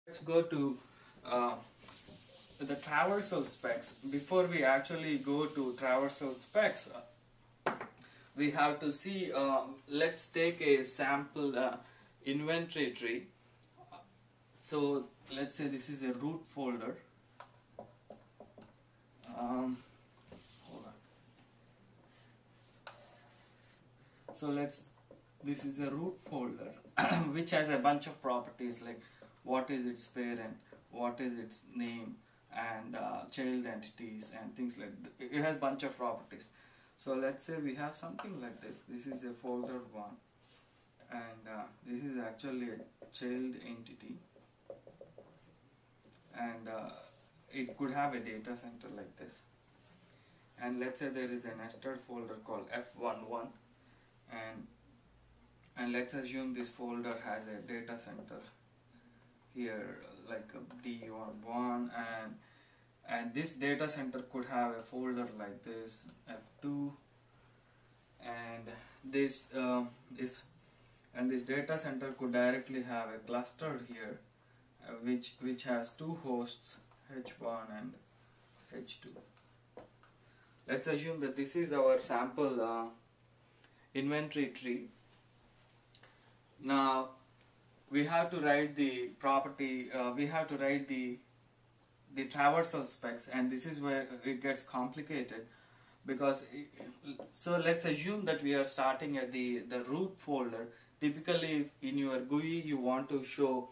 Let's go to the traversal specs. Before we actually go to traversal specs, we have to see, let's take a sample inventory tree. So let's say this is a root folder. Hold on. So this is a root folder which has a bunch of properties like what is its parent, what is its name, and child entities and things like that. It has bunch of properties. So let's say we have something like this. This is a folder 1 and this is actually a child entity, and it could have a data center like this. And let's say there is a nested folder called F11, and let's assume this folder has a data center here like a D11, and this data center could have a folder like this F2, and this data center could directly have a cluster here which has two hosts, H1 and H2. Let's assume that this is our sample inventory tree. Now we have to write the property, we have to write the traversal specs, and this is where it gets complicated, because so let's assume that we are starting at the root folder. Typically if in your GUI you want to show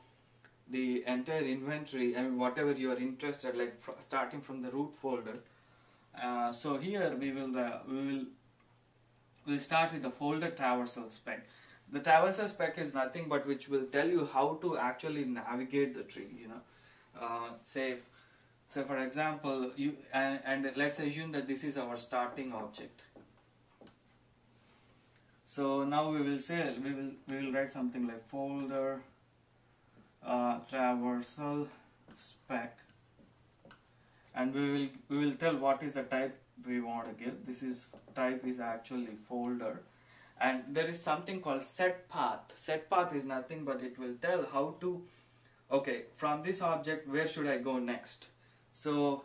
the entire inventory and whatever you are interested, like starting from the root folder. So here we'll start with the folder traversal spec. The traversal spec is nothing but which will tell you how to actually navigate the tree, say for example and let's assume that this is our starting object. So now we will write something like folder traversal spec, and we will tell what is the type we want to give. This is type is actually folder, and there is something called set path. Set path is nothing but it will tell how to, okay, from this object where should I go next. So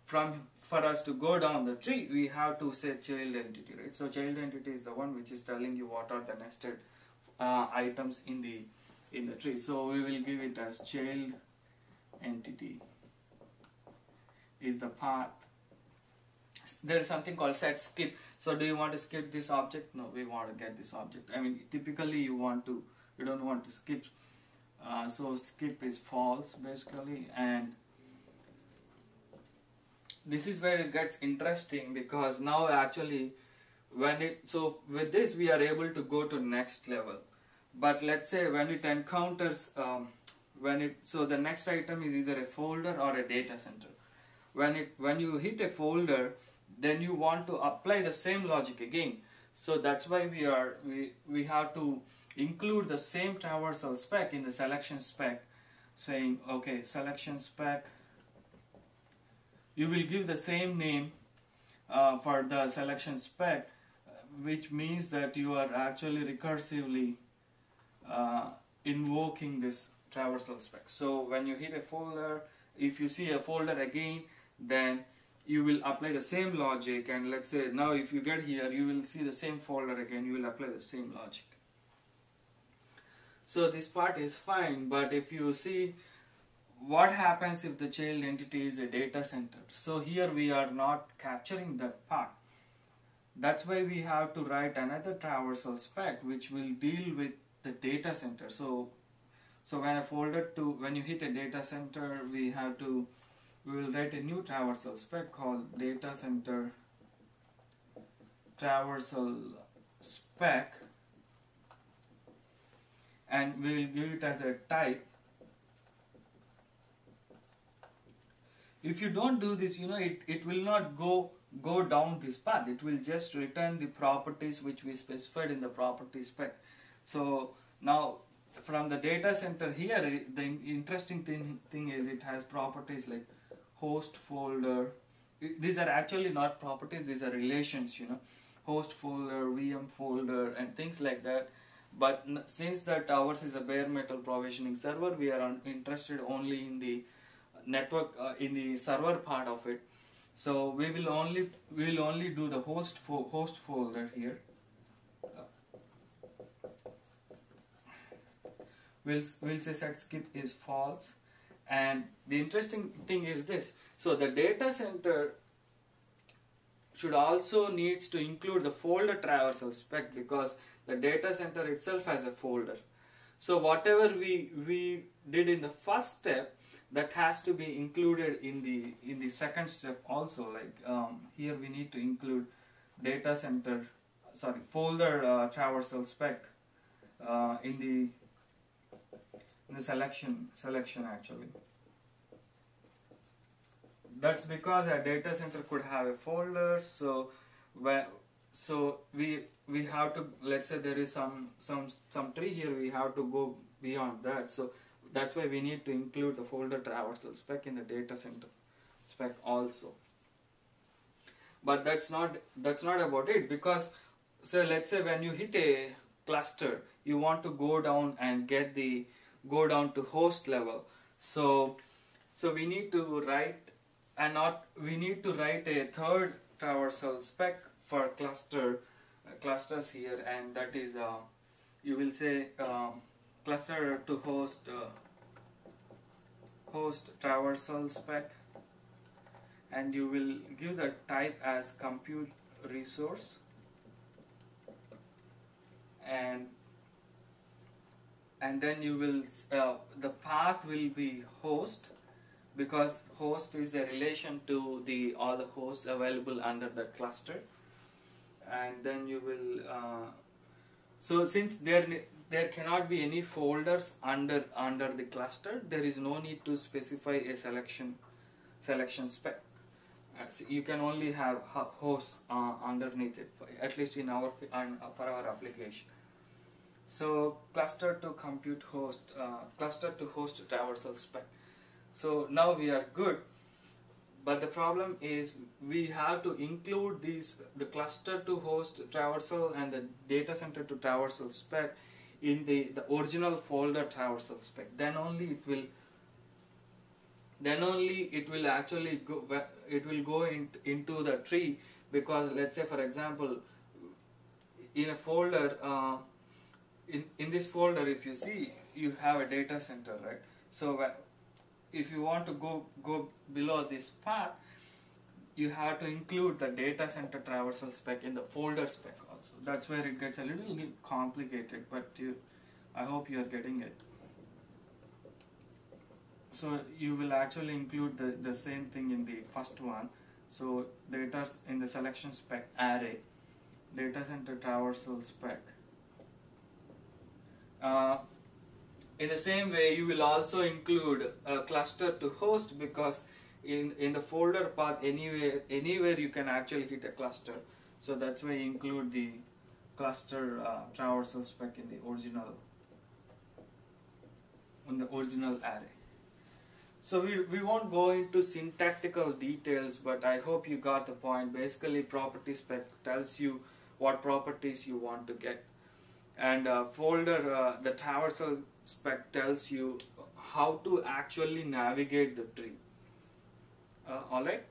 for us to go down the tree we have to say child entity, right? So child entity is the one which is telling you what are the nested items in the tree. So we will give it as child entity is the path. There is something called set skip. So do you want to skip this object? No, we want to get this object. I mean, typically you don't want to skip. So skip is false basically, and this is where it gets interesting, because now actually with this we are able to go to next level. But let's say when it encounters so the next item is either a folder or a data center. When you hit a folder, then you want to apply the same logic again. So that's why we have to include the same traversal spec in the selection spec, saying okay, selection spec, you will give the same name for the selection spec, which means that you are actually recursively invoking this traversal spec. So when you hit a folder, if you see a folder again, then you will apply the same logic, and let's say now if you get here you will see the same folder again, you will apply the same logic. So this part is fine, but if you see what happens if the child entity is a data center, so here we are not capturing that part. That's why we have to write another traversal spec which will deal with the data center. So when you hit a data center, we will write a new traversal spec called data center traversal spec, and we will give it as a type. If you don't do this, it will not go down this path. It will just return the properties which we specified in the property spec. So now from the data center here, the interesting thing is it has properties like host folder. These are actually not properties, these are relations, host folder, VM folder, and things like that. But since that ours is a bare metal provisioning server, we are interested only in the network, in the server part of it. So we will only do the host folder here. We'll say set skip is false. And the interesting thing is this: so the data center should also needs to include the folder traversal spec, because the data center itself has a folder. So whatever we did in the first step, that has to be included in the second step also. Like here we need to include data center, folder traversal spec in the selection actually. That's because a data center could have a folder. So we have to, let's say there is some tree here, we have to go beyond that. So that's why we need to include the folder traversal spec in the data center spec also. But that's not about it, because so let's say when you hit a cluster, you want to go down and go down to host level. So we need to write a third traversal spec for clusters here, and that is you will say cluster to host traversal spec, and you will give the type as compute resource, and then you will the path will be host, because host is a relation to all the hosts available under that cluster. And then you will so since there cannot be any folders under the cluster, there is no need to specify a selection spec. So you can only have hosts underneath it, at least in for our application. So cluster to host traversal spec. So now we are good, but the problem is we have to include the cluster to host traversal and the data center to traversal spec in the original folder traversal spec. Then only it will actually go into the tree, because let's say for example in a folder in this folder, if you see, you have a data center, right? So if you want to go below this path, you have to include the data center traversal spec in the folder spec also. That's where it gets a little bit complicated, but I hope you are getting it. So you will actually include the same thing in the first one. So data in the selection spec array, data center traversal spec. In the same way, you will also include a cluster to host, because in the folder path anywhere you can actually hit a cluster. So that's why you include the cluster traversal spec in the original array. So we won't go into syntactical details, but I hope you got the point. Basically, property spec tells you what properties you want to get, and the traversal spec tells you how to actually navigate the tree. Alright.